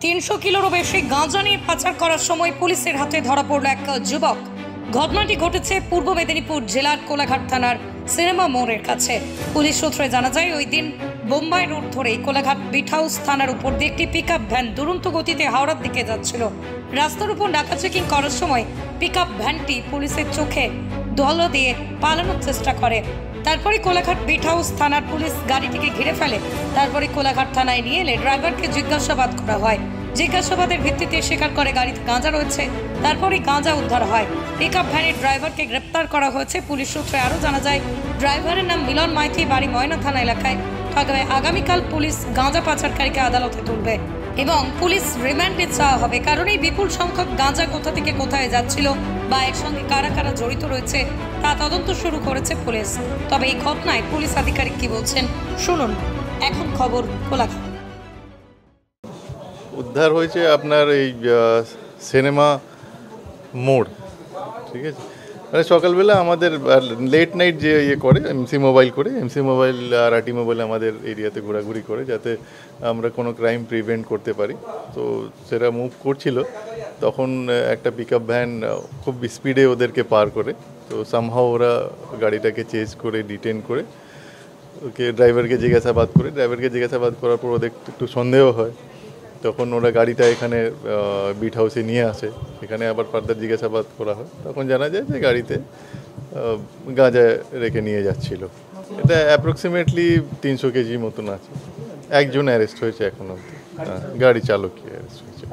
300 কিলোরও বেশি গাঁজা নিয়ে পাচার করার সময় পুলিশের হাতে ধরা পড়ল এক যুবক। ঘটনাটি ঘটেছে পূর্ব মেদিনীপুর জেলার কোলাঘাট থানার সিনেমা মোড়ের কাছে। পুলিশ সূত্রে জানা যায়, ওই দিন বোম্বাই রোড ধরে কোলাঘাট বিট হাউস থানার উপর দিয়ে একটি পিকআপ ভ্যান দুরন্ত গতিতে হাওড়ার দিকে যাচ্ছিল। রাস্তার উপর ডাকা চেকিং করার সময় পিকআপ ভ্যানটি পুলিশের চোখে ধুলো দিয়ে পালানোর চেষ্টা করে। তারপরে কোলাঘাট বিট হাউস থানার পুলিশ গাড়িটিকে ঘিরে ফেলে। তারপরে কোলাঘাট থানায় নিয়ে এলে ড্রাইভারকে জিজ্ঞাসাবাদ করা হয়। জিজ্ঞাসাবাদের ভিত্তিতে স্বীকার করে গাড়িতে গাঁজা রয়েছে। তারপরে গাঁজা উদ্ধার হয়। পিকআপ ভ্যানের ড্রাইভারকে গ্রেপ্তার করা হয়েছে। পুলিশ সূত্রে আরও জানা যায়, ড্রাইভারের নাম মিলন মাইতি, বাড়ি ময়না থানা এলাকায়। তবে আগামীকাল পুলিশ গাঁজা পাচারকারীকে আদালতে তুলবে এবং পুলিশ রিমান্ডে চাওয়া হবে, কারণ এই বিপুল সংখ্যক গাঁজা কোথা থেকে কোথায় যাচ্ছিল বা এর সঙ্গে কারা কারা জড়িত রয়েছে তা তদন্ত শুরু করেছে পুলিশ। তবে এই ঘটনায় পুলিশ আধিকারিক কি বলছেন শুনুন। এখন খবর কোলাঘাট। উদ্ধার হয়েছে আপনার এই সিনেমা মোড়, ঠিক আছে। মানে সকালবেলা আমাদের লেট নাইট যে করে এমসি মোবাইল আর আরটি মোবাইল আমাদের এরিয়াতে ঘোরাঘুরি করে, যাতে আমরা কোনো ক্রাইম প্রিভেন্ট করতে পারি। তো সেটা মুভ করছিল, তখন একটা পিকআপ ভ্যান খুব স্পিডে ওদেরকে পার করে। তো সামহাও ওরা গাড়িটাকে চেজ করে ডিটেন করে ওকে ড্রাইভারকে জিজ্ঞাসাবাদ করার পর ওদের একটু সন্দেহ হয়। তখন ওরা গাড়িটা এখানে বিট হাউসে নিয়ে আসে। এখানে আবার ফার্দার জিজ্ঞাসাবাদ করা হয়। তখন জানা যায় যে গাড়িতে গাঁজা রেখে নিয়ে যাচ্ছিল। এটা অ্যাপ্রক্সিমেটলি 300 কেজি মতন আছে। একজন অ্যারেস্ট হয়েছে এখন অবধি, গাড়ি চালকই অ্যারেস্ট হয়েছে।